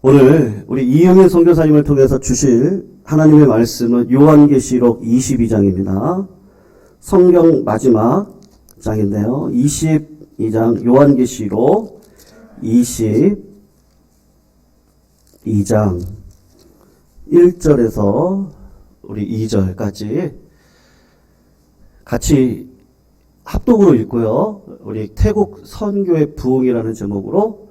오늘 우리 이영애 선교사님을 통해서 주실 하나님의 말씀은 요한계시록 22장입니다. 성경 마지막 장인데요. 22장 요한계시록 22장 1절에서 우리 2절까지 같이 합독으로 읽고요. 우리 태국 선교의 부흥이라는 제목으로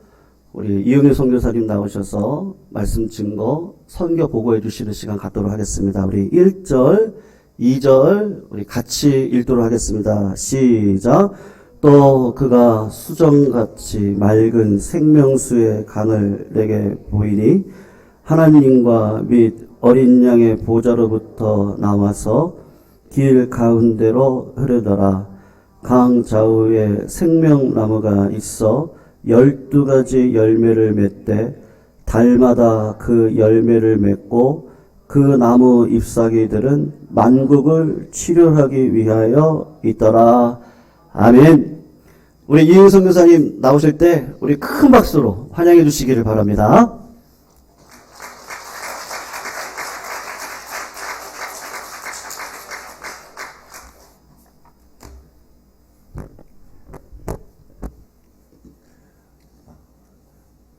우리 이영애 선교사님 나오셔서 말씀 증거 선교 보고해 주시는 시간 갖도록 하겠습니다. 우리 1절, 2절 우리 같이 읽도록 하겠습니다. 시작. 또 그가 수정같이 맑은 생명수의 강을 내게 보이니 하나님과 및 어린 양의 보좌로부터 나와서 길 가운데로 흐르더라. 강 좌우에 생명나무가 있어 12가지 열매를 맺되 달마다 그 열매를 맺고 그 나무 잎사귀들은 만국을 치료하기 위하여 있더라. 아멘. 우리 이영애 선교사님 나오실 때 우리 큰 박수로 환영해 주시기를 바랍니다.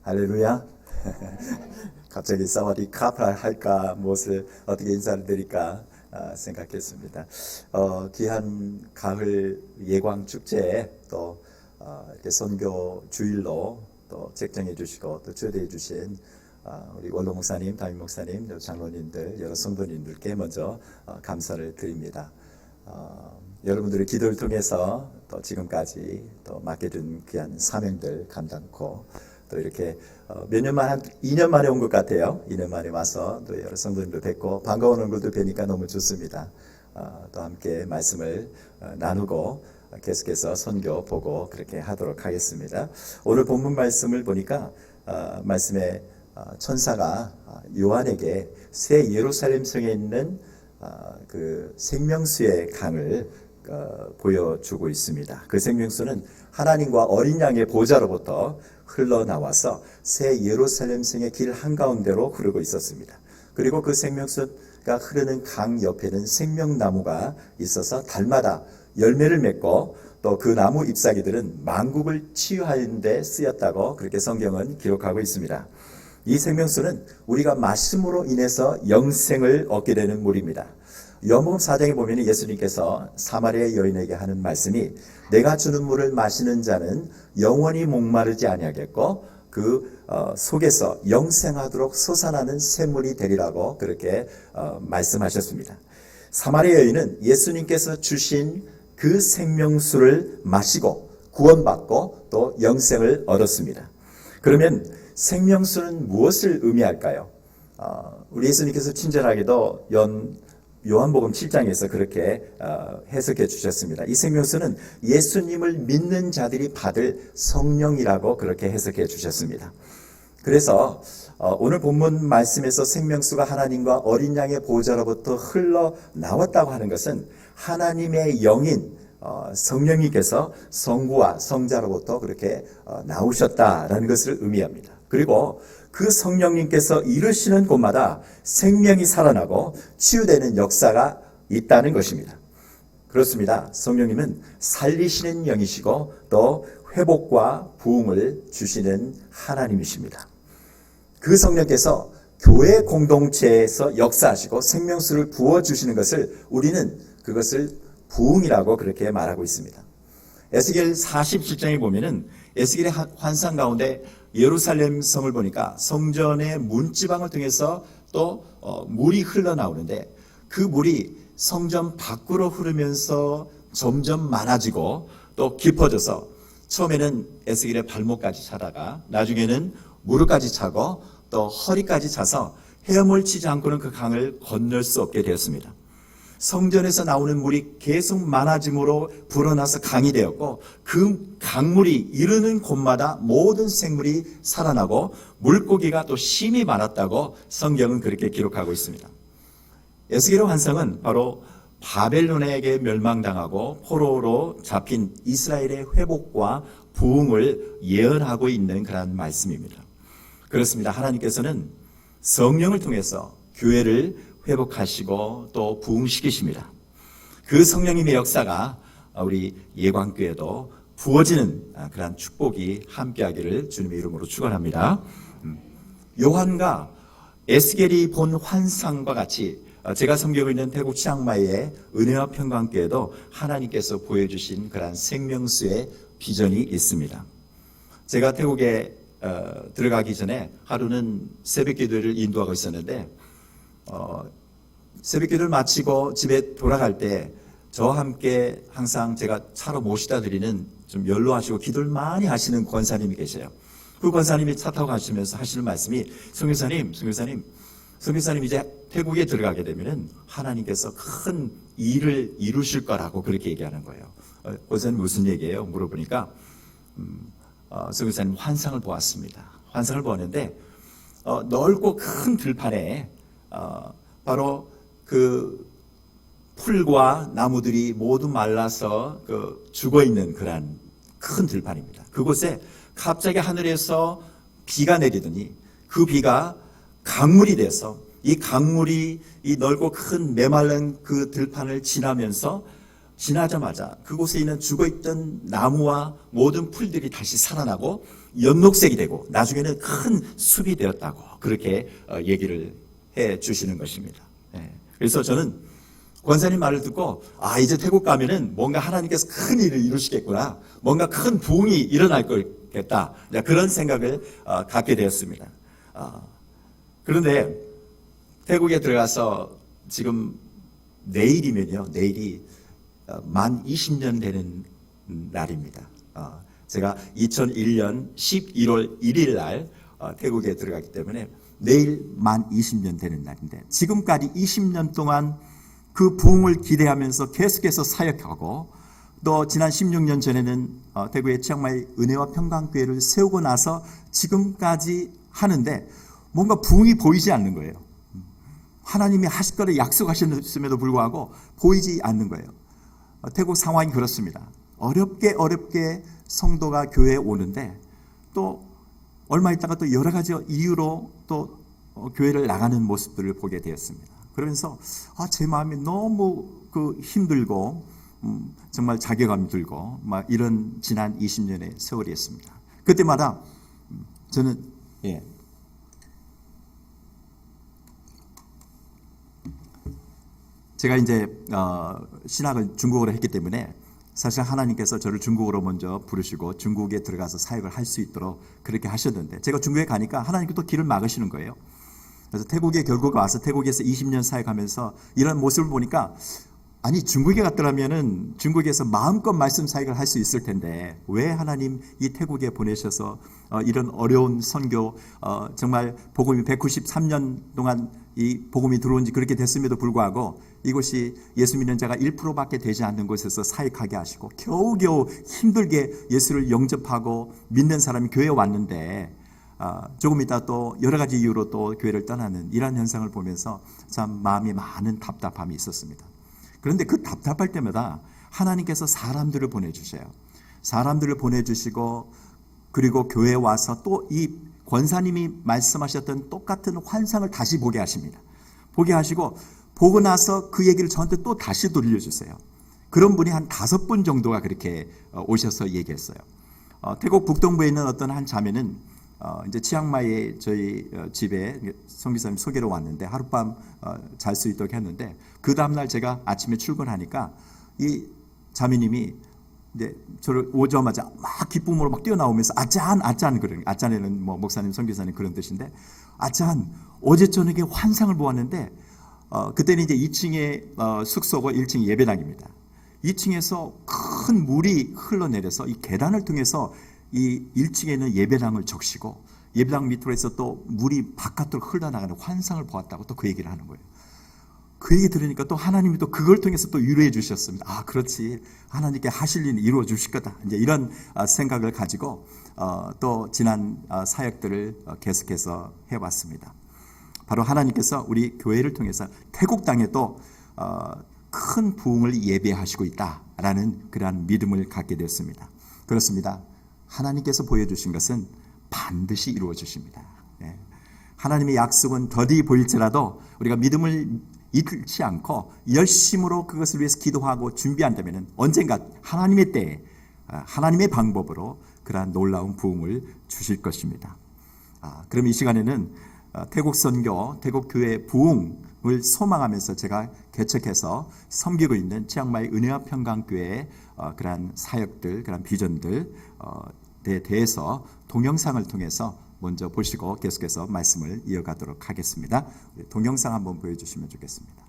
할렐루야. 갑자기 사와디 카프라 할까 무엇을 어떻게 인사를 드릴까 생각했습니다. 귀한 가을 예광 축제에 또 이렇게 선교 주일로 또 책정해 주시고 또 초대해 주신 우리 원로 목사님, 담임 목사님, 장로님들, 여러 성도님들께 먼저 감사를 드립니다. 여러분들의 기도를 통해서 또 지금까지 또 맡겨준 귀한 사명들 감당코 또 이렇게 몇 년 만에 한 2년 만에 온 것 같아요. 2년 만에 와서 또 여러 성도님들 뵙고 반가운 얼굴도 뵈니까 너무 좋습니다. 또 함께 말씀을 나누고 계속해서 선교 보고 그렇게 하도록 하겠습니다. 오늘 본문 말씀을 보니까 말씀에 천사가 요한에게 새 예루살렘 성에 있는 그 생명수의 강을 보여주고 있습니다. 그 생명수는 하나님과 어린 양의 보좌로부터 흘러나와서 새 예루살렘 성의 길 한가운데로 흐르고 있었습니다. 그리고 그 생명수가 흐르는 강 옆에는 생명나무가 있어서 달마다 열매를 맺고 또 그 나무 잎사귀들은 만국을 치유하는 데 쓰였다고 그렇게 성경은 기록하고 있습니다. 이 생명수는 우리가 마심으로 인해서 영생을 얻게 되는 물입니다. 요한복음 4장에 보면 예수님께서 사마리아 여인에게 하는 말씀이 내가 주는 물을 마시는 자는 영원히 목마르지 아니하겠고 그 속에서 영생하도록 솟아나는 샘물이 되리라고 그렇게 말씀하셨습니다. 사마리아 여인은 예수님께서 주신 그 생명수를 마시고 구원받고 또 영생을 얻었습니다. 그러면 생명수는 무엇을 의미할까요? 우리 예수님께서 친절하게도 요한복음 7장에서 그렇게 해석해 주셨습니다. 이 생명수는 예수님을 믿는 자들이 받을 성령이라고 그렇게 해석해 주셨습니다. 그래서 오늘 본문 말씀에서 생명수가 하나님과 어린 양의 보좌로부터 흘러나왔다고 하는 것은 하나님의 영인 성령님께서 성부와 성자로부터 그렇게 나오셨다라는 것을 의미합니다. 그리고 그 성령님께서 이르시는 곳마다 생명이 살아나고 치유되는 역사가 있다는 것입니다. 그렇습니다. 성령님은 살리시는 영이시고 또 회복과 부흥을 주시는 하나님이십니다. 그 성령께서 교회 공동체에서 역사하시고 생명수를 부어주시는 것을 우리는 그것을 부흥이라고 그렇게 말하고 있습니다. 에스겔 47장에 보면은 에스겔의 환상 가운데 예루살렘 성을 보니까 성전의 문지방을 통해서 또 물이 흘러나오는데 그 물이 성전 밖으로 흐르면서 점점 많아지고 또 깊어져서 처음에는 에스겔의 발목까지 차다가 나중에는 무릎까지 차고 또 허리까지 차서 헤엄을 치지 않고는 그 강을 건널 수 없게 되었습니다. 성전에서 나오는 물이 계속 많아짐으로 불어나서 강이 되었고 그 강물이 이르는 곳마다 모든 생물이 살아나고 물고기가 또 심이 많았다고 성경은 그렇게 기록하고 있습니다. 에스겔의 환상은 바로 바벨론에게 멸망당하고 포로로 잡힌 이스라엘의 회복과 부흥을 예언하고 있는 그런 말씀입니다. 그렇습니다. 하나님께서는 성령을 통해서 교회를 회복하시고 또 부흥시키십니다. 그 성령님의 역사가 우리 예광교회도 부어지는 그러한 축복이 함께하기를 주님의 이름으로 축원합니다. 요한과 에스겔이 본 환상과 같이 제가 섬기고 있는 태국 치앙마이의 은혜와 평강교회도 하나님께서 보여주신 그러한 생명수의 비전이 있습니다. 제가 태국에 들어가기 전에 하루는 새벽기도를 인도하고 있었는데 새벽기도를 마치고 집에 돌아갈 때 저와 함께 항상 제가 차로 모시다 드리는 좀 연로하시고 기도를 많이 하시는 권사님이 계세요. 그 권사님이 차 타고 가시면서 하시는 말씀이 성교사님 이제 태국에 들어가게 되면은 하나님께서 큰 일을 이루실 거라고 그렇게 얘기하는 거예요. 권사님 무슨 얘기예요? 물어보니까 성교사님 환상을 보았습니다. 환상을 보았는데 넓고 큰 들판에 바로 그 풀과 나무들이 모두 말라서 죽어 있는 그러한 큰 들판입니다. 그곳에 갑자기 하늘에서 비가 내리더니 그 비가 강물이 돼서 이 강물이 이 넓고 큰 메말른 그 들판을 지나자마자 그곳에 있는 죽어있던 나무와 모든 풀들이 다시 살아나고 연록색이 되고 나중에는 큰 숲이 되었다고 그렇게 얘기를 해 주시는 것입니다. 그래서 저는 권사님 말을 듣고 이제 태국 가면은 뭔가 하나님께서 큰 일을 이루시겠구나, 뭔가 큰 부흥이 일어날 거겠다, 그런 생각을 갖게 되었습니다. 그런데 태국에 들어가서 지금 내일이 만 20년 되는 날입니다. 제가 2001년 11월 1일 날 태국에 들어갔기 때문에 내일 만 20년 되는 날인데 지금까지 20년 동안 그 부흥을 기대하면서 계속해서 사역하고 또 지난 16년 전에는 대구의 치앙마이 은혜와 평강교회를 세우고 나서 지금까지 하는데 뭔가 부흥이 보이지 않는 거예요. 하나님이 하실 거를 약속하셨음에도 불구하고 보이지 않는 거예요. 태국 상황이 그렇습니다. 어렵게 성도가 교회에 오는데 또 얼마 있다가 또 여러 가지 이유로 또 교회를 나가는 모습들을 보게 되었습니다. 그러면서 제 마음이 너무 힘들고 정말 자괴감이 들고 막 이런 지난 20년의 세월이었습니다. 그때마다 저는 제가 이제 신학을 중국어로 했기 때문에 사실 하나님께서 저를 중국어로 먼저 부르시고 중국에 들어가서 사역을 할 수 있도록 그렇게 하셨는데 제가 중국에 가니까 하나님께서 또 길을 막으시는 거예요. 그래서 태국에 결국 와서 태국에서 20년 사역하면서 이런 모습을 보니까 아니 중국에 갔더라면은 중국에서 마음껏 말씀 사역을 할 수 있을 텐데 왜 하나님 이 태국에 보내셔서 이런 어려운 선교 정말 복음이 193년 동안 이 복음이 들어온 지 그렇게 됐음에도 불구하고 이곳이 예수 믿는 자가 1%밖에 되지 않는 곳에서 사역하게 하시고 겨우겨우 힘들게 예수를 영접하고 믿는 사람이 교회에 왔는데 조금 있다 또 여러 가지 이유로 또 교회를 떠나는 이런 현상을 보면서 참 마음이 많은 답답함이 있었습니다. 그런데 그 답답할 때마다 하나님께서 사람들을 보내주셔요. 사람들을 보내주시고 그리고 교회에 와서 또 이 권사님이 말씀하셨던 똑같은 환상을 다시 보게 하십니다. 보게 하시고 보고 나서 그 얘기를 저한테 또 다시 들려주세요. 그런 분이 한 5분 정도가 그렇게 오셔서 얘기했어요. 태국 북동부에 있는 어떤 한 자매는 이제 치앙마이에 저희 집에 성기사님 소개로 왔는데 하룻밤 잘 수 있도록 했는데 그 다음날 제가 아침에 출근하니까 이 자매님이 이제 저를 오자마자 막 기쁨으로 막 뛰어나오면서 아짠 그러는 아짠에는 뭐 목사님 성기사님 그런 뜻인데 아짠 어제 저녁에 환상을 보았는데 그때는 이제 2층에 숙소고 1층 예배당입니다. 2층에서 큰 물이 흘러내려서 이 계단을 통해서 이 1층에 있는 예배당을 적시고 예배당 밑으로 해서 또 물이 바깥으로 흘러나가는 환상을 보았다고 또 그 얘기를 하는 거예요. 그 얘기 들으니까 또 하나님이 또 그걸 통해서 또 위로해 주셨습니다. 그렇지. 하나님께 하실 일은 이루어 주실 거다. 이제 이런 생각을 가지고 또 지난 사역들을 계속해서 해왔습니다. 바로 하나님께서 우리 교회를 통해서 태국 땅에 또 큰 부흥을 예배하시고 있다라는 그러한 믿음을 갖게 되었습니다. 그렇습니다. 하나님께서 보여주신 것은 반드시 이루어 주십니다. 예. 하나님의 약속은 더디 보일지라도 우리가 믿음을 잃지 않고 열심으로 그것을 위해서 기도하고 준비한다면 언젠가 하나님의 때에 하나님의 방법으로 그러한 놀라운 부흥을 주실 것입니다. 그럼 이 시간에는 태국 선교, 태국 교회 부흥을 소망하면서 제가 개척해서 섬기고 있는 치앙마이 은혜와 평강교회의 그러한 사역들, 그러한 비전들에 대해서 동영상을 통해서 먼저 보시고 계속해서 말씀을 이어가도록 하겠습니다. 동영상 한번 보여주시면 좋겠습니다.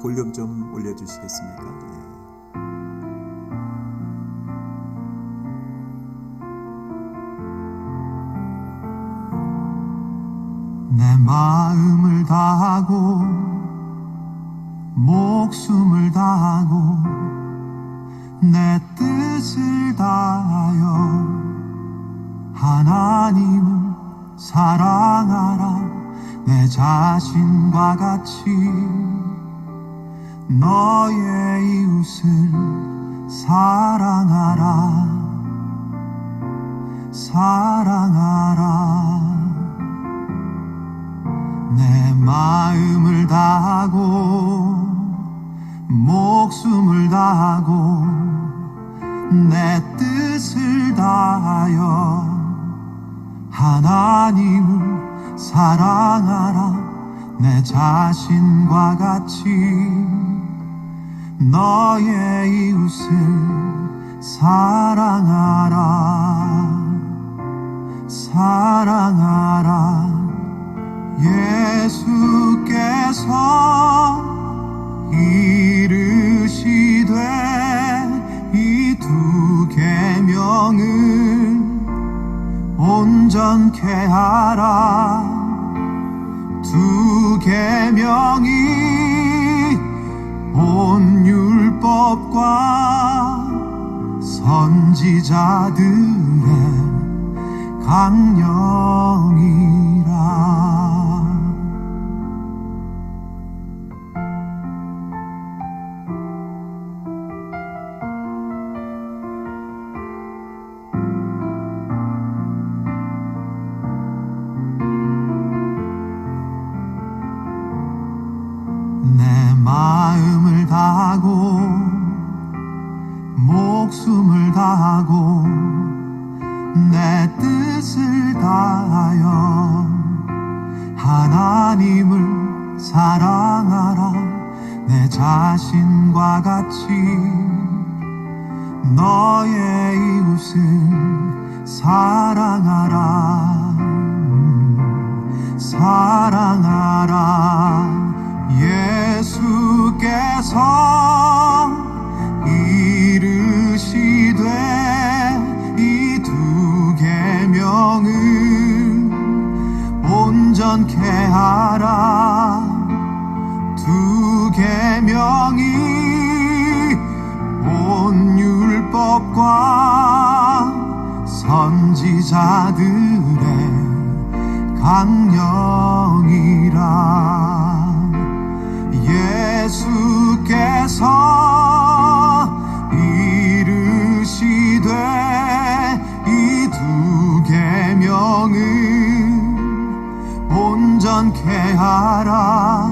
볼륨 좀 올려주시겠습니까? 내 마음을 다하고 목숨을 다하고 내 뜻을 다하여 하나님을 사랑하라. 내 자신과 같이 너의 이웃을 사랑하라. 사랑하라. 내 마음을 다하고 목숨을 다하고 내 뜻을 다하여 하나님을 사랑하라. 내 자신과 같이 너의 이웃을 사랑하라. 사랑하라. 예수께서 이르시되 이 두 계명을 온전케 하라. 두 계명이 온 율법과 선지자들의 강령이라. 내 마음을 다하고 목숨을 다하고 내 뜻을 다하여 하나님을 사랑하라. 내 자신과 같이 너의 이웃을 사랑하라. 사랑하라. 예수께서 이르시되 이 두 계명을 온전케 하라. 두 계명이 온 율법과 선지자들의 강령이라. 예수께서 선케하라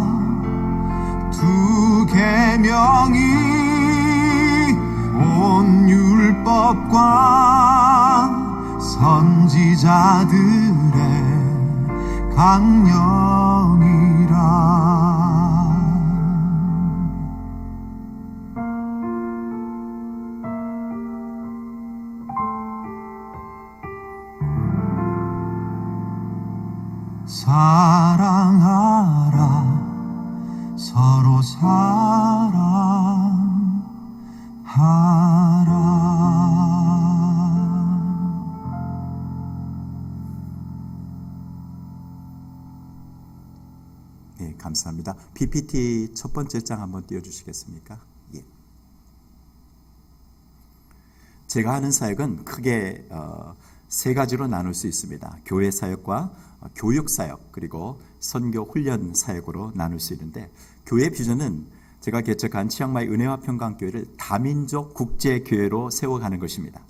두 계명이 온 율법과 선지자들의 강령이라. 사랑하라 서로 네, 감사합니다. PPT 첫 번째 장 한번 띄워주시겠습니까? 예. 제가 하는 사역은 크게 세 가지로 나눌 수 있습니다. 교회 사역과 교육 사역 그리고 선교 훈련 사역으로 나눌 수 있는데, 교회 비전은 제가 개척한 치앙마이 은혜와 평강교회를 다민족 국제교회로 세워가는 것입니다.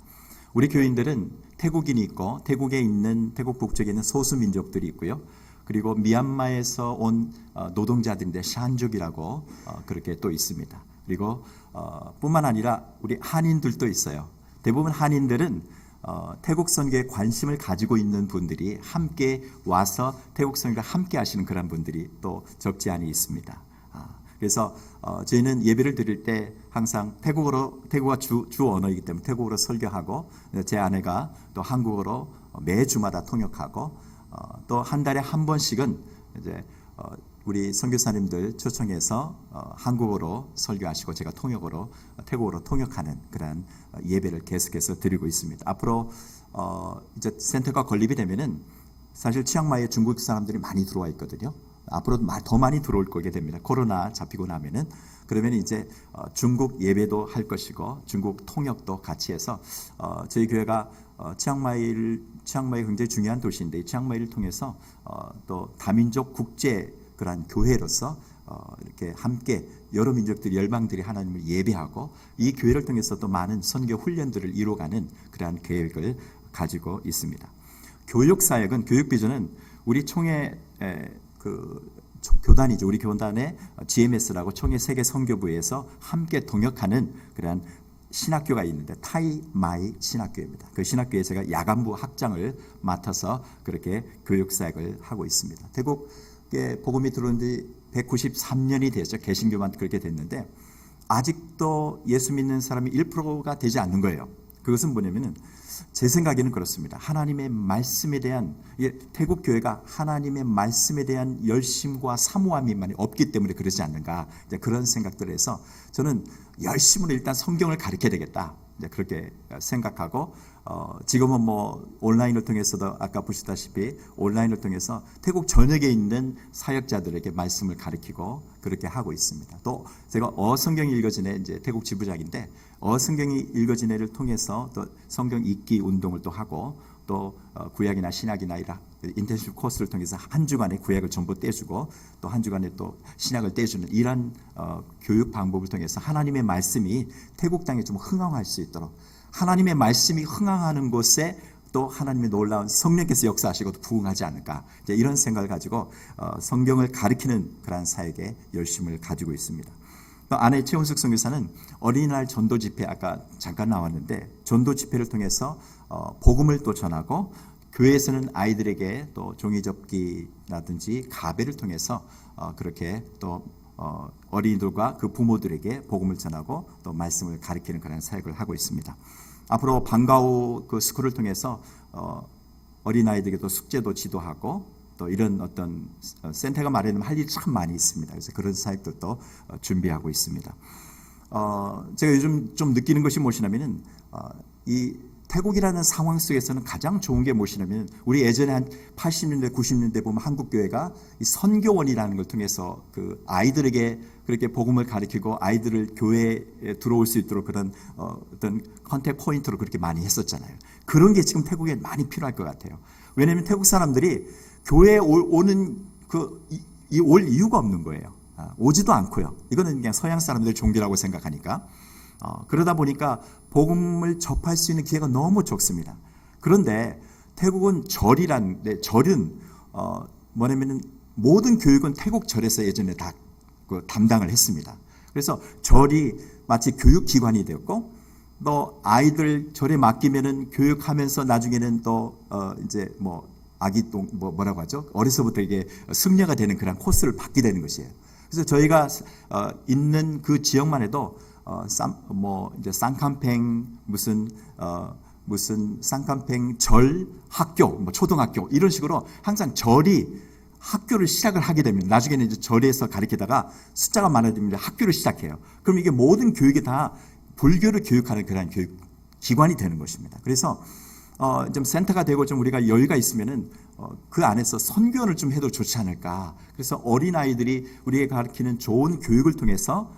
우리 교인들은 태국인이 있고 태국에 있는 태국 북쪽에 있는 소수민족들이 있고요. 그리고 미얀마에서 온 노동자들인데 샨족이라고 그렇게 또 있습니다. 그리고 뿐만 아니라 우리 한인들도 있어요. 대부분 한인들은 태국 선교에 관심을 가지고 있는 분들이 함께 와서 태국 선교를 함께 하시는 그런 분들이 또 적지 않이 있습니다. 그래서 저희는 예배를 드릴 때 항상 태국어가 주 언어이기 때문에 태국어로 설교하고, 제 아내가 또 한국어로 매주마다 통역하고, 또 한 달에 한 번씩은 이제 우리 선교사님들 초청해서 한국어로 설교하시고 제가 통역으로 태국어로 통역하는 그런 예배를 계속해서 드리고 있습니다. 앞으로 이제 센터가 건립이 되면은 사실 치앙마이에 중국 사람들이 많이 들어와 있거든요. 앞으로 더 많이 들어올 거게 됩니다. 코로나 잡히고 나면은. 그러면 이제 중국 예배도 할 것이고 중국 통역도 같이 해서 저희 교회가 치앙마이 굉장히 중요한 도시인데, 이 치앙마이를 통해서 또 다민족 국제 그러한 교회로서 이렇게 함께 여러 민족들이 열방들이 하나님을 예배하고 이 교회를 통해서 또 많은 선교 훈련들을 이루어가는 그러한 계획을 가지고 있습니다. 교육 사역은, 교육 비전은 우리 총회 교단이죠. 우리 교단의 GMS라고 총회 세계 선교부에서 함께 동역하는 그러한 신학교가 있는데 타이마이 신학교입니다. 그 신학교에 제가 야간부 학장을 맡아서 그렇게 교육 사역을 하고 있습니다. 태국에 복음이 들어온 지 193년이 됐죠. 개신교만 그렇게 됐는데 아직도 예수 믿는 사람이 1%가 되지 않는 거예요. 그것은 뭐냐면은 제 생각에는 그렇습니다. 하나님의 말씀에 대한, 태국 교회가 하나님의 말씀에 대한 열심과 사모함이 많이 없기 때문에 그러지 않는가, 이제 그런 생각들을 해서 저는 열심으로 일단 성경을 가르쳐야 되겠다, 이제 그렇게 생각하고 지금은 뭐 온라인을 통해서도 아까 보시다시피 온라인을 통해서 태국 전역에 있는 사역자들에게 말씀을 가르치고 그렇게 하고 있습니다. 또 제가 성경이 읽어지네, 이제 태국 지부장인데 성경이 읽어지네를 통해서 또 성경 읽기 운동을 또 하고, 또 구약이나 신약이나 인텐시브 코스를 통해서 한 주간에 구약을 전부 떼주고 또 한 주간에 또 신약을 떼주는 이런 교육 방법을 통해서 하나님의 말씀이 태국 땅에 좀 흥황할 수 있도록, 하나님의 말씀이 흥황하는 곳에 또 하나님의 놀라운 성령께서 역사하시고 부응하지 않을까, 이제 이런 생각을 가지고 성경을 가르치는 그러한 사역에 열심을 가지고 있습니다. 또 아내 최원숙 선교사는 어린이날 전도 집회, 아까 잠깐 나왔는데 전도 집회를 통해서 복음을 또 전하고, 교회에서는 아이들에게 또 종이접기라든지 가베를 통해서 그렇게 또 어린이들과 그 부모들에게 복음을 전하고 또 말씀을 가르치는 그런 사역을 하고 있습니다. 앞으로 방과후 그 스쿨을 통해서 어린아이들에게 또 숙제도 지도하고, 또 이런 어떤 센터가 마련하면 할 일이 참 많이 있습니다. 그래서 그런 사역들도 준비하고 있습니다. 제가 요즘 좀 느끼는 것이 무엇이냐면은 이 태국이라는 상황 속에서는 가장 좋은 게 무엇이냐면, 우리 예전에 한 80년대 90년대 보면 한국 교회가 이 선교원이라는 걸 통해서 그 아이들에게 그렇게 복음을 가르치고 아이들을 교회에 들어올 수 있도록 그런 어떤 컨택 포인트로 그렇게 많이 했었잖아요. 그런 게 지금 태국에 많이 필요할 것 같아요. 왜냐하면 태국 사람들이 교회에 오는 올 이유가 없는 거예요. 오지도 않고요. 이거는 그냥 서양 사람들의 종교라고 생각하니까. 그러다 보니까 복음을 접할 수 있는 기회가 너무 적습니다. 그런데 태국은 절은 뭐냐면은 모든 교육은 태국 절에서 예전에 다 그 담당을 했습니다. 그래서 절이 마치 교육기관이 되었고, 또 아이들 절에 맡기면은 교육하면서 나중에는 또 이제 뭐 아기똥 뭐라고 하죠? 어려서부터 이게 승려가 되는 그런 코스를 받게 되는 것이에요. 그래서 저희가 있는 그 지역만 해도 이제 쌍캄팽 무슨 쌍캄팽 절 학교, 뭐 초등학교 이런 식으로 항상 절이 학교를 시작을 하게 되면 나중에는 이제 절에서 가르치다가 숫자가 많아지면 학교를 시작해요. 그럼 이게 모든 교육이 다 불교를 교육하는 그런 교육 기관이 되는 것입니다. 그래서 좀 센터가 되고 좀 우리가 여유가 있으면은 그 안에서 선교를 좀 해도 좋지 않을까. 그래서 어린 아이들이 우리가 가르치는 좋은 교육을 통해서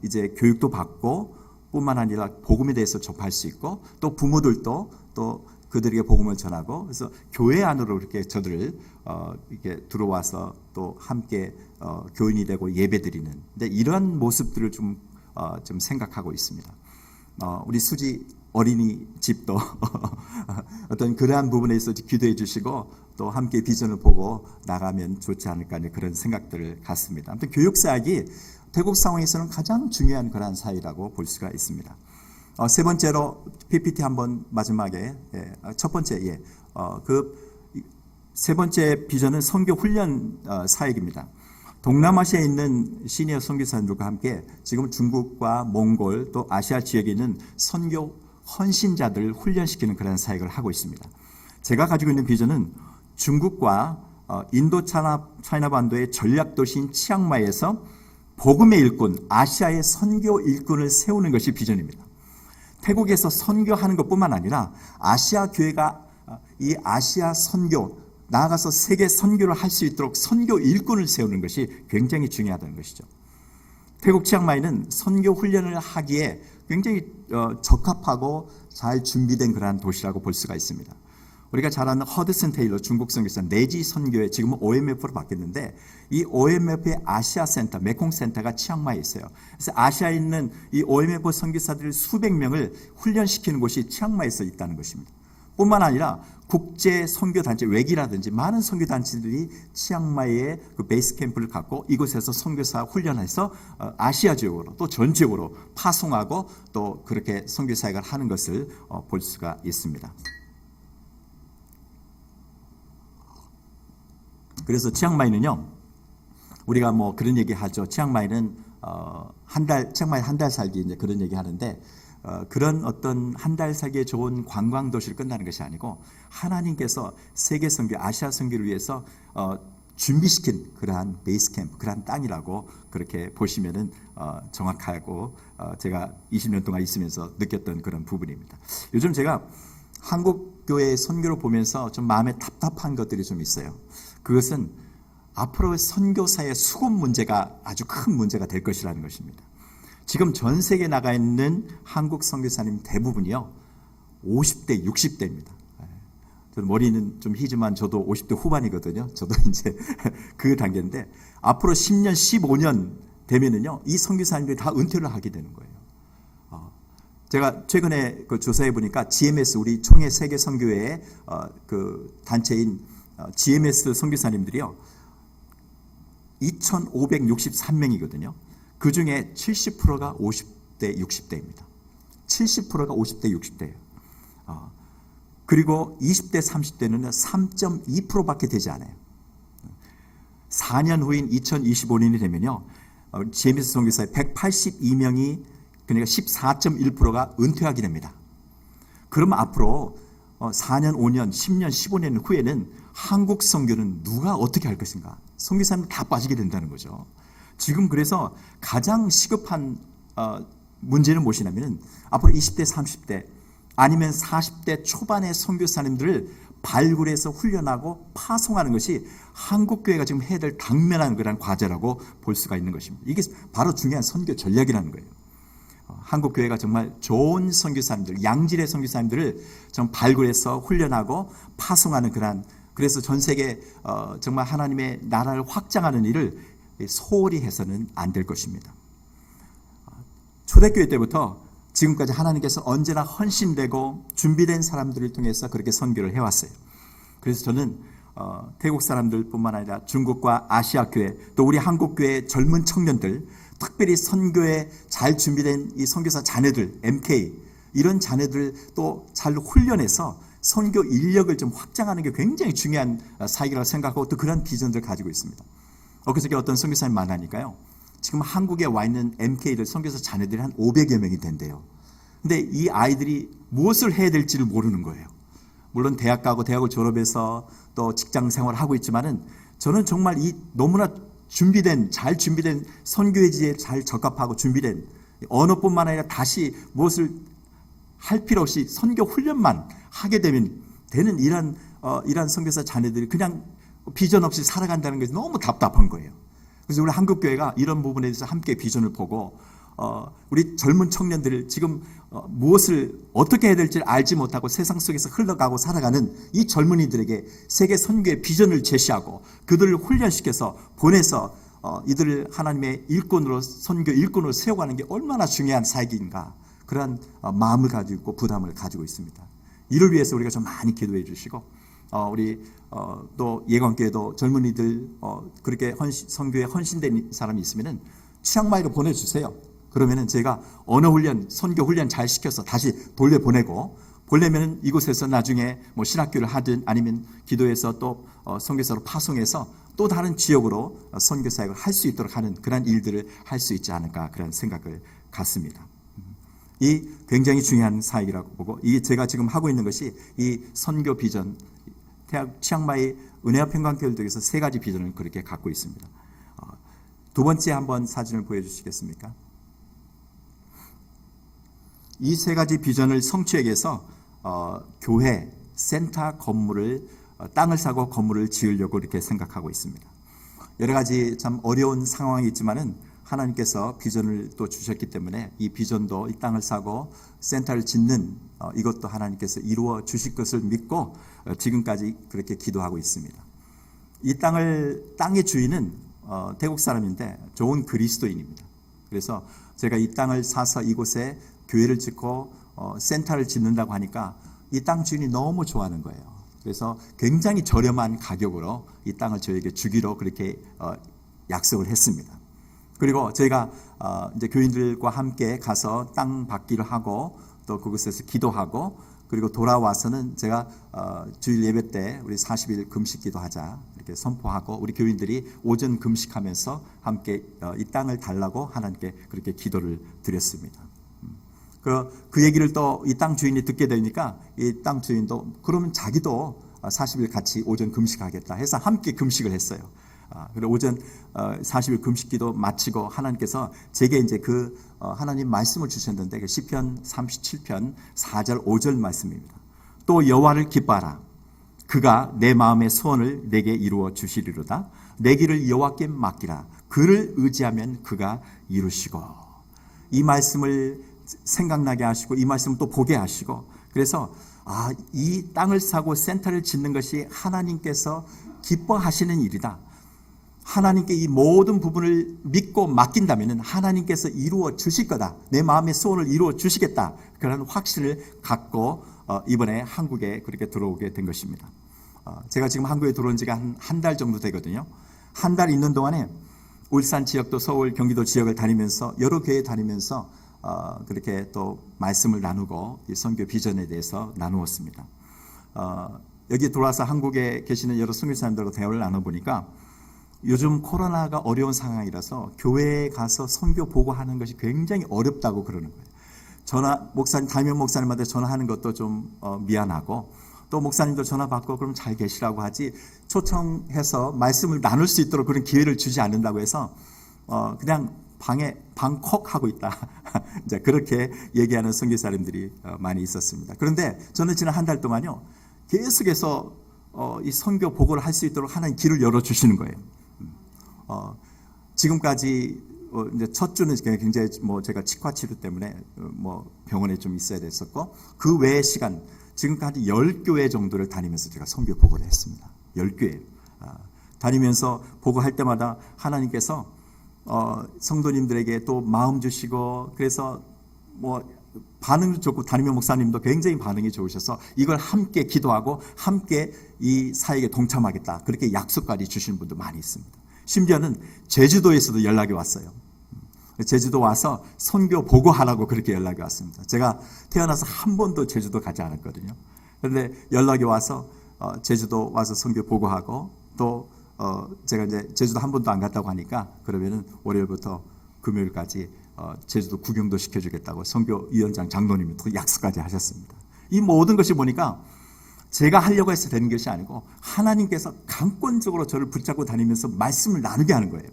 이제 교육도 받고 뿐만 아니라 복음에 대해서 접할 수 있고, 또 부모들도 또 그들에게 복음을 전하고, 그래서 교회 안으로 이렇게 저들을 이렇게 들어와서 또 함께 교인이 되고 예배드리는, 근데 이러한 모습들을 좀 생각하고 있습니다. 우리 수지 어린이집도 어떤 그러한 부분에서 기도해 주시고 또 함께 비전을 보고 나가면 좋지 않을까 하는 그런 생각들을 갖습니다. 아무튼 교육 사역이 태국 상황에서는 가장 중요한 그러한 사역이라고 볼 수가 있습니다. 세 번째로 PPT 한번 마지막에 첫 번째 그 세 번째 비전은 선교 훈련 사역입니다. 동남아시아에 있는 시니어 선교사님들과 함께 지금 중국과 몽골 또 아시아 지역에 있는 선교 헌신자들을 훈련시키는 그런 사역을 하고 있습니다. 제가 가지고 있는 비전은 중국과 인도 차이나 반도의 전략 도시인 치앙마이에서 복음의 일꾼, 아시아의 선교 일꾼을 세우는 것이 비전입니다. 태국에서 선교하는 것뿐만 아니라 아시아 교회가 이 아시아 선교, 나아가서 세계 선교를 할 수 있도록 선교 일꾼을 세우는 것이 굉장히 중요하다는 것이죠. 태국 치앙마이는 선교 훈련을 하기에 굉장히 적합하고 잘 준비된 그러한 도시라고 볼 수가 있습니다. 우리가 잘 아는 허드슨 테일러 중국 선교사 내지 선교회, 지금은 OMF로 바뀌었는데 이 OMF의 아시아 센터, 메콩 센터가 치앙마이에 있어요. 그래서 아시아에 있는 이 OMF 선교사들 수백 명을 훈련시키는 곳이 치앙마이에서 있다는 것입니다. 뿐만 아니라 국제 선교 단체, 외기라든지 많은 선교 단체들이 치앙마이에 그 베이스 캠프를 갖고 이곳에서 선교사 훈련해서 아시아 지역으로 또 전 지역으로 파송하고 또 그렇게 선교 사역을 하는 것을 볼 수가 있습니다. 그래서 치앙마이는요, 우리가 뭐 그런 얘기 하죠. 치앙마이는 치앙마이 한 달 살기 이제 그런 얘기 하는데, 그런 어떤 한 달 살기에 좋은 관광 도시를 끝나는 것이 아니고 하나님께서 세계 선교, 아시아 선교를 위해서 준비시킨 그러한 베이스 캠프, 그러한 땅이라고 그렇게 보시면은 정확하고 제가 20년 동안 있으면서 느꼈던 그런 부분입니다. 요즘 제가 한국 교회의 선교를 보면서 좀 마음에 답답한 것들이 좀 있어요. 그것은 앞으로의 선교사의 수급 문제가 아주 큰 문제가 될 것이라는 것입니다. 지금 전 세계에 나가 있는 한국 선교사님 대부분이요 50대, 60대입니다. 저는 머리는 좀 희지만 저도 50대 후반이거든요. 저도 이제 그 단계인데 앞으로 10년, 15년 되면은요 이 선교사님들이 다 은퇴를 하게 되는 거예요. 제가 최근에 그 조사해 보니까 GMS, 우리 총회 세계 선교회의 그 단체인 GMS 선교사님들이요 2,563명이거든요. 그 중에 70%가 50대, 60대입니다. 70%가 50대, 60대예요. 그리고 20대, 30대는 3.2%밖에 되지 않아요. 4년 후인 2025년이 되면요, GMS 선교사의 182명이 그러니까 14.1%가 은퇴하게 됩니다. 그럼 앞으로 4년, 5년, 10년, 15년 후에는 한국 선교는 누가 어떻게 할 것인가? 선교사님 다 빠지게 된다는 거죠. 지금 그래서 가장 시급한 문제는 무엇이냐면 앞으로 20대, 30대 아니면 40대 초반의 선교사님들을 발굴해서 훈련하고 파송하는 것이 한국교회가 지금 해야 될 당면한 그런 과제라고 볼 수가 있는 것입니다. 이게 바로 중요한 선교 전략이라는 거예요. 한국교회가 정말 좋은 선교사님들, 양질의 선교사님들을 좀 발굴해서 훈련하고 파송하는 그래서 전 세계 정말 하나님의 나라를 확장하는 일을 소홀히 해서는 안 될 것입니다. 초대교회 때부터 지금까지 하나님께서 언제나 헌신되고 준비된 사람들을 통해서 그렇게 선교를 해왔어요. 그래서 저는 태국 사람들뿐만 아니라 중국과 아시아 교회, 또 우리 한국 교회 젊은 청년들, 특별히 선교에 잘 준비된 이 선교사 자녀들, MK 이런 자녀들 또 잘 훈련해서 선교 인력을 좀 확장하는 게 굉장히 중요한 사역이라고 생각하고 또 그런 비전들을 가지고 있습니다. 엊그저께 어떤 선교사님 만나니까요, 지금 한국에 와 있는 MK들 선교사 자녀들이 한 500여 명이 된대요. 근데 이 아이들이 무엇을 해야 될지를 모르는 거예요. 물론 대학 가고 대학을 졸업해서 또 직장 생활을 하고 있지만은 저는 정말 이 너무나 잘 준비된 선교지에 잘 적합하고 준비된 언어뿐만 아니라 다시 무엇을 할 필요 없이 선교 훈련만 하게 되는 이런 선교사 자녀들이 그냥 비전 없이 살아간다는 것이 너무 답답한 거예요. 그래서 우리 한국교회가 이런 부분에 대해서 함께 비전을 보고 우리 젊은 청년들을 지금 무엇을 어떻게 해야 될지 알지 못하고 세상 속에서 흘러가고 살아가는 이 젊은이들에게 세계 선교의 비전을 제시하고 그들을 훈련시켜서 보내서 이들을 하나님의 일꾼으로 선교 일꾼으로 세워가는 게 얼마나 중요한 사역인가, 그런 마음을 가지고 있고 부담을 가지고 있습니다. 이를 위해서 우리가 좀 많이 기도해 주시고 우리 또 예광교회도 젊은이들 그렇게 선교에 헌신된 사람이 있으면은 치앙마이로 보내주세요. 그러면은 제가 언어 훈련, 선교 훈련 잘 시켜서 다시 돌려보내고, 보내면은 이곳에서 나중에 뭐 신학교를 하든 아니면 기도해서 또 선교사로 파송해서 또 다른 지역으로 선교 사역을 할 수 있도록 하는 그런 일들을 할 수 있지 않을까, 그런 생각을 갖습니다. 이 굉장히 중요한 사역이라고 보고, 이 제가 지금 하고 있는 것이 이 선교 비전, 대학 치앙마이 은혜와 평강교회에서 3가지 비전을 그렇게 갖고 있습니다. 두 번째 한번 사진을 보여주시겠습니까? 이 3가지 비전을 성취하기 위해서 교회 센터 건물을 땅을 사고 건물을 지으려고 이렇게 생각하고 있습니다. 여러 가지 참 어려운 상황이 있지만은 하나님께서 비전을 또 주셨기 때문에 이 비전도 이 땅을 사고 센터를 짓는 이것도 하나님께서 이루어 주실 것을 믿고 지금까지 그렇게 기도하고 있습니다. 이 땅의 주인은 태국 사람인데 좋은 그리스도인입니다. 그래서 제가 이 땅을 사서 이곳에 교회를 짓고 센터를 짓는다고 하니까 이 땅 주인이 너무 좋아하는 거예요. 그래서 굉장히 저렴한 가격으로 이 땅을 저에게 주기로 그렇게 약속을 했습니다. 그리고 저희가 이제 교인들과 함께 가서 땅 받기를 하고 또 그곳에서 기도하고, 그리고 돌아와서는 제가 주일 예배 때 우리 40일 금식 기도하자 이렇게 선포하고 우리 교인들이 오전 금식하면서 함께 이 땅을 달라고 하나님께 그렇게 기도를 드렸습니다. 그 얘기를 또 이 땅 주인이 듣게 되니까 이 땅 주인도 그러면 자기도 40일 같이 오전 금식하겠다 해서 함께 금식을 했어요. 그리고 오전 40일 금식기도 마치고 하나님께서 제게 이제 하나님 말씀을 주셨는데 그 시편 37편 4절 5절 말씀입니다. 또 여호와를 기뻐하라. 그가 내 마음의 소원을 내게 이루어 주시리로다. 내 길을 여호와께 맡기라. 그를 의지하면 그가 이루시고. 이 말씀을 생각나게 하시고 이 말씀을 또 보게 하시고, 그래서 이 땅을 사고 센터를 짓는 것이 하나님께서 기뻐하시는 일이다. 하나님께 이 모든 부분을 믿고 맡긴다면 하나님께서 이루어 주실 거다. 내 마음의 소원을 이루어 주시겠다. 그런 확신을 갖고 이번에 한국에 그렇게 들어오게 된 것입니다. 제가 지금 한국에 들어온 지가 한 달 정도 되거든요. 한 달 있는 동안에 울산 지역도 서울 경기도 지역을 다니면서 여러 교회 다니면서 그렇게 또 말씀을 나누고 이 선교 비전에 대해서 나누었습니다. 여기 들어와서 한국에 계시는 여러 선교사님들과 대화를 나눠보니까 요즘 코로나가 어려운 상황이라서 교회에 가서 선교 보고하는 것이 굉장히 어렵다고 그러는 거예요. 담임 목사님한테 전화하는 것도 좀 미안하고, 또 목사님도 전화 받고 그럼 잘 계시라고 하지 초청해서 말씀을 나눌 수 있도록 그런 기회를 주지 않는다고 해서 그냥 방에 방콕하고 있다. 이제 그렇게 얘기하는 선교사님들이 많이 있었습니다. 그런데 저는 지난 한 달 동안요 계속해서 이 선교 보고를 할 수 있도록 하나님 길을 열어 주시는 거예요. 지금까지 이제 첫 주는 굉장히 제가 치과 치료 때문에 병원에 좀 있어야 됐었고, 그 외의 시간 지금까지 10교회 정도를 다니면서 제가 선교 보고를 했습니다. 10교회 다니면서 보고할 때마다 하나님께서 성도님들에게 또 마음 주시고, 그래서 반응도 좋고 담임 목사님도 굉장히 반응이 좋으셔서 이걸 함께 기도하고 함께 이 사역에 동참하겠다. 그렇게 약속까지 주시는 분도 많이 있습니다. 심지어는 제주도에서도 연락이 왔어요. 제주도 와서 선교 보고하라고 그렇게 연락이 왔습니다. 제가 태어나서 한 번도 제주도 가지 않았거든요. 그런데 연락이 와서 제주도 와서 선교 보고하고 또 제가 이제 제주도 한 번도 안 갔다고 하니까 그러면은 월요일부터 금요일까지 제주도 구경도 시켜주겠다고 선교위원장 장로님이 또 약속까지 하셨습니다. 이 모든 것이 보니까 제가 하려고 해서 되는 것이 아니고 하나님께서 강권적으로 저를 붙잡고 다니면서 말씀을 나누게 하는 거예요.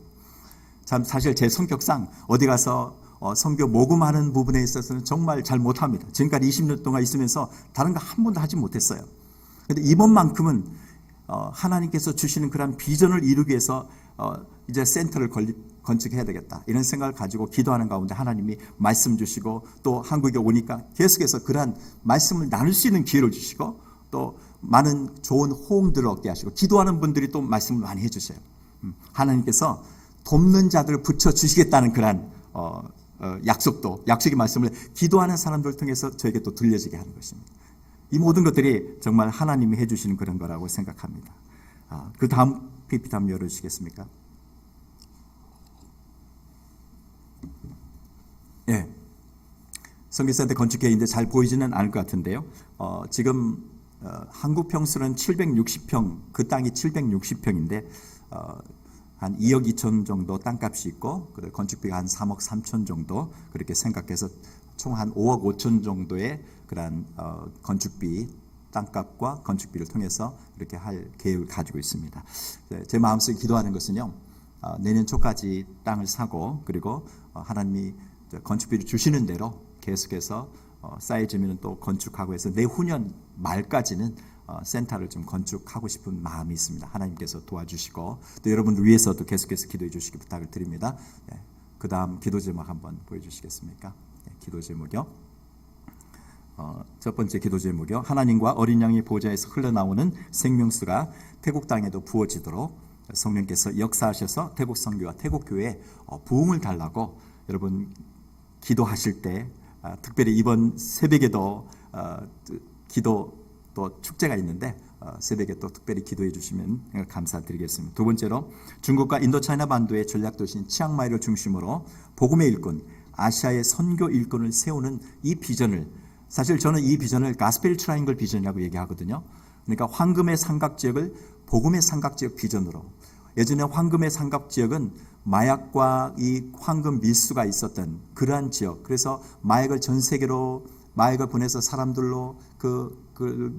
참 사실 제 성격상 어디 가서 선교 모금하는 부분에 있어서는 정말 잘 못합니다. 지금까지 20년 동안 있으면서 다른 거 한 번도 하지 못했어요. 그런데 이번만큼은 하나님께서 주시는 그런 비전을 이루기 위해서 이제 센터를 건축해야 되겠다 이런 생각을 가지고 기도하는 가운데 하나님이 말씀 주시고 또 한국에 오니까 계속해서 그러한 말씀을 나눌 수 있는 기회를 주시고 또 많은 좋은 호응들을 얻게 하시고 기도하는 분들이 또 말씀을 많이 해주셔요. 하나님께서 돕는 자들을 붙여주시겠다는 그런 약속의 말씀을 기도하는 사람들을 통해서 저에게 또 들려지게 하는 것입니다. 이 모든 것들이 정말 하나님이 해주시는 그런 거라고 생각합니다. 그 다음 PPT 한번 열어주시겠습니까? 예. 선교센터 건축계획인데 잘 보이지는 않을 것 같은데요. 지금 한국 평수는 760평, 그 땅이 760평인데 한 2억 2천 정도 땅값이 있고 건축비가 한 3억 3천 정도 그렇게 생각해서 총 한 5억 5천 정도의 그런 건축비 땅값과 건축비를 통해서 이렇게 할 계획을 가지고 있습니다. 제 마음속에 기도하는 것은요. 내년 초까지 땅을 사고 그리고 하나님이 건축비를 주시는 대로 계속해서 쌓여지면 또 건축하고 해서 내후년 말까지는 센터를 좀 건축하고 싶은 마음이 있습니다. 하나님께서 도와주시고 또 여러분을 위해서도 계속해서 기도해 주시기 부탁을 드립니다. 그 다음 기도 제목 한번 보여주시겠습니까? 기도 제목이요. 첫 번째 기도 제목이요. 하나님과 어린 양의 보좌에서 흘러나오는 생명수가 태국 땅에도 부어지도록 성령께서 역사하셔서 태국 선교와 태국 교회에 부흥을 달라고 여러분 기도하실 때 특별히 이번 새벽에도 기도 또 축제가 있는데 새벽에 또 특별히 기도해 주시면 감사드리겠습니다. 두 번째로 중국과 인도차이나 반도의 전략도시인 치앙마이를 중심으로 복음의 일꾼, 아시아의 선교 일꾼을 세우는 이 비전을 사실 저는 이 비전을 가스펠 트라이앵글 비전이라고 얘기하거든요. 그러니까 황금의 삼각지역을 복음의 삼각지역 비전으로 예전에 황금의 삼각지역은 마약과 이 황금 밀수가 있었던 그러한 지역 그래서 마약을 전 세계로 마약을 보내서 사람들로 그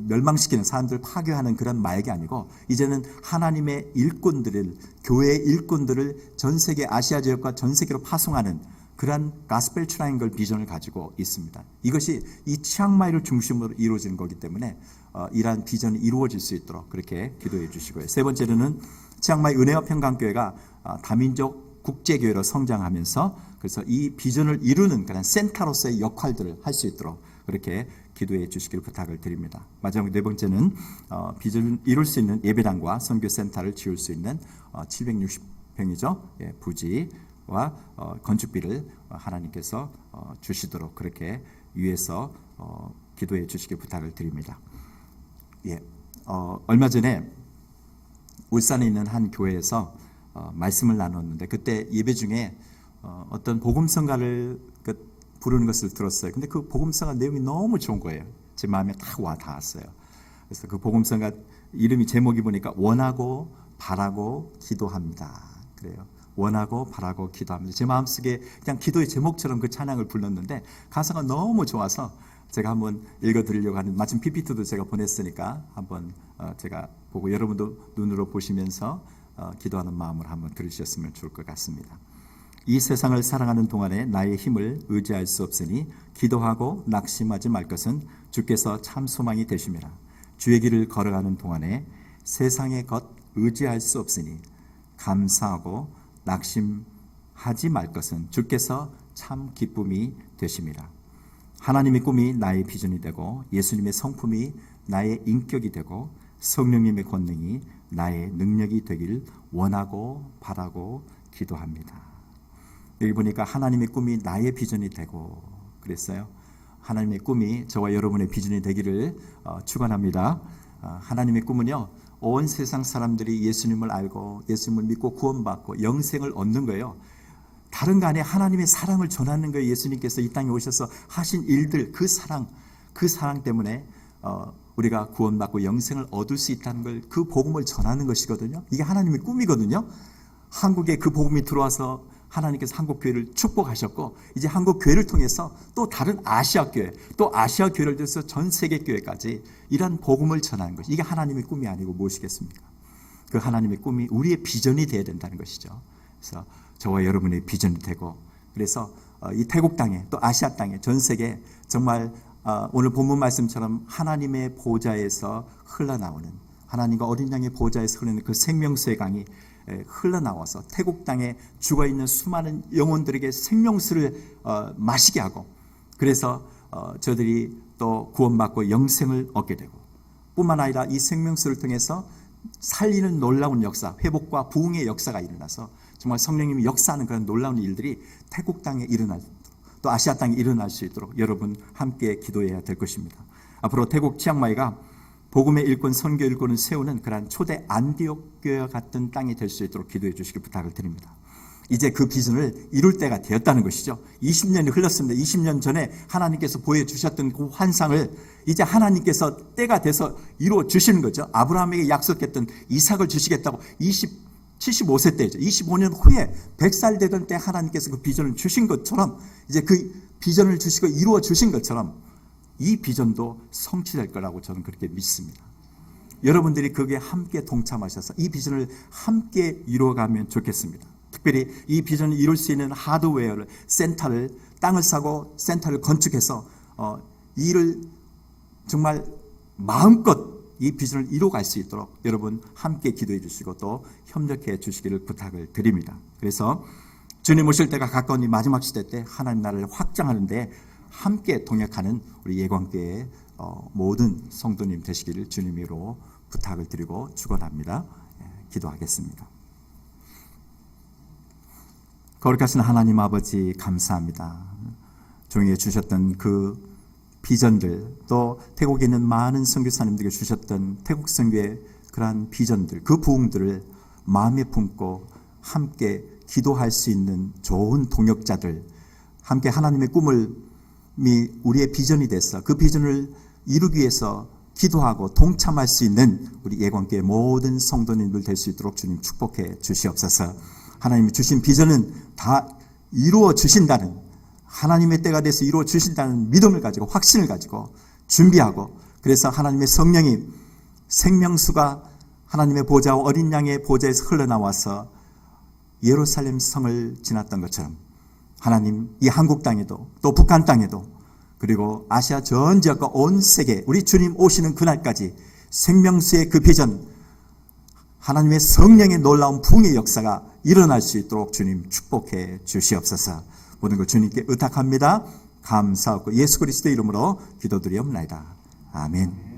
멸망시키는 사람들을 파괴하는 그런 마약이 아니고 이제는 하나님의 일꾼들을 교회의 일꾼들을 전 세계 아시아 지역과 전 세계로 파송하는 그러한 가스펠 트라이앵글 비전을 가지고 있습니다. 이것이 이 치앙마이를 중심으로 이루어지는 거기 때문에 이러한 비전이 이루어질 수 있도록 그렇게 기도해 주시고요. 세 번째로는 치앙마이 은혜와 평강교회가 다민족 국제교회로 성장하면서 그래서 이 비전을 이루는 그런 센터로서의 역할들을 할 수 있도록 그렇게 기도해 주시길 부탁을 드립니다. 마지막 네 번째는 비전을 이룰 수 있는 예배당과 선교센터를 지을 수 있는 760평이죠. 부지와 건축비를 하나님께서 주시도록 그렇게 위해서 기도해 주시길 부탁을 드립니다. 얼마 전에 울산에 있는 한 교회에서 말씀을 나눴는데 그때 예배 중에 어떤 복음성가를 부르는 것을 들었어요. 근데 그 복음성가 내용이 너무 좋은 거예요. 제 마음에 딱 와 닿았어요. 그래서 그 복음성가 이름이 제목이 보니까 원하고 바라고 기도합니다. 그래요. 원하고 바라고 기도합니다. 제 마음속에 그냥 기도의 제목처럼 그 찬양을 불렀는데 가사가 너무 좋아서 제가 한번 읽어드리려고 하는 마침 PPT도 제가 보냈으니까 한번 제가 보고 여러분도 눈으로 보시면서 기도하는 마음으로 한번 들으셨으면 좋을 것 같습니다. 이 세상을 살아가는 동안에 나의 힘을 의지할 수 없으니 기도하고 낙심하지 말 것은 주께서 참 소망이 되심이라. 주의 길을 걸어가는 동안에 세상의 것 의지할 수 없으니 감사하고 낙심하지 말 것은 주께서 참 기쁨이 되심이라. 하나님의 꿈이 나의 비전이 되고 예수님의 성품이 나의 인격이 되고 성령님의 권능이 나의 능력이 되길 원하고 바라고 기도합니다. 여기 보니까 하나님의 꿈이 나의 비전이 되고 그랬어요. 하나님의 꿈이 저와 여러분의 비전이 되기를 축원합니다. 하나님의 꿈은요, 온 세상 사람들이 예수님을 알고 예수님을 믿고 구원받고 영생을 얻는 거예요. 다른 거 아니에요. 하나님의 사랑을 전하는 거예요. 예수님께서 이 땅에 오셔서 하신 일들, 그 사랑 때문에 우리가 구원받고 영생을 얻을 수 있다는 걸, 그 복음을 전하는 것이거든요. 이게 하나님의 꿈이거든요. 한국에 그 복음이 들어와서 하나님께서 한국 교회를 축복하셨고, 이제 한국 교회를 통해서 또 다른 아시아 교회, 또 아시아 교회를 통해서 전 세계 교회까지 이런 복음을 전하는 것, 이게 하나님의 꿈이 아니고 무엇이겠습니까? 그 하나님의 꿈이 우리의 비전이 되어야 된다는 것이죠. 그래서 저와 여러분의 비전이 되고, 그래서 이 태국 땅에, 또 아시아 땅에, 전 세계 정말 오늘 본문 말씀처럼 하나님의 보좌에서 흘러나오는, 하나님과 어린 양의 보좌에서 흐르는 그 생명수의 강이 흘러나와서 태국 땅에 죽어있는 수많은 영혼들에게 생명수를 마시게 하고, 그래서 저들이 또 구원받고 영생을 얻게 되고, 뿐만 아니라 이 생명수를 통해서 살리는 놀라운 역사, 회복과 부흥의 역사가 일어나서 정말 성령님이 역사하는 그런 놀라운 일들이 태국 땅에 일어날, 또 아시아 땅에 일어날 수 있도록 여러분 함께 기도해야 될 것입니다. 앞으로 태국 치앙마이가 복음의 일꾼, 선교 일꾼을 세우는 그러한 초대 안디옥 교회와 같은 땅이 될 수 있도록 기도해 주시기 부탁을 드립니다. 이제 그 비전을 이룰 때가 되었다는 것이죠. 20년이 흘렀습니다. 20년 전에 하나님께서 보여주셨던 그 환상을 이제 하나님께서 때가 돼서 이루어 주시는 거죠. 아브라함에게 약속했던 이삭을 주시겠다고 75세 때죠. 25년 후에 100살 되던 때 하나님께서 그 비전을 주신 것처럼, 이제 그 비전을 주시고 이루어 주신 것처럼 이 비전도 성취될 거라고 저는 그렇게 믿습니다. 여러분들이 거기에 함께 동참하셔서 이 비전을 함께 이루어가면 좋겠습니다. 특별히 이 비전을 이룰 수 있는 하드웨어를, 센터를, 땅을 사고 센터를 건축해서 이 일을 정말 마음껏 이 비전을 이루어갈 수 있도록 여러분 함께 기도해 주시고 또 협력해 주시기를 부탁을 드립니다. 그래서 주님 오실 때가 가까운 이 마지막 시대 때 하나님 나라를 확장하는데 함께 동역하는 우리 예광교회의 모든 성도님 되시기를 주님으로 부탁을 드리고 축원합니다. 기도하겠습니다. 거룩하신 하나님 아버지, 감사합니다. 종이에 주셨던 그 비전들, 또 태국에 있는 많은 선교사님들에게 주셨던 태국 선교의 그러한 비전들, 그 부흥들을 마음에 품고 함께 기도할 수 있는 좋은 동역자들, 함께 하나님의 꿈을 우리의 비전이 돼서 그 비전을 이루기 위해서 기도하고 동참할 수 있는 우리 예광교회 모든 성도님들 될 수 있도록 주님 축복해 주시옵소서. 하나님이 주신 비전은 다 이루어 주신다는, 하나님의 때가 돼서 이루어 주신다는 믿음을 가지고, 확신을 가지고 준비하고, 그래서 하나님의 성령이 생명수가 하나님의 보좌와 어린 양의 보좌에서 흘러나와서 예루살렘 성을 지났던 것처럼 하나님 이 한국 땅에도, 또 북한 땅에도, 그리고 아시아 전 지역과 온 세계 우리 주님 오시는 그날까지 생명수의 그 비전, 하나님의 성령의 놀라운 부흥의 역사가 일어날 수 있도록 주님 축복해 주시옵소서. 모든 걸 주님께 의탁합니다. 감사하고 예수 그리스도의 이름으로 기도드리옵나이다. 아멘.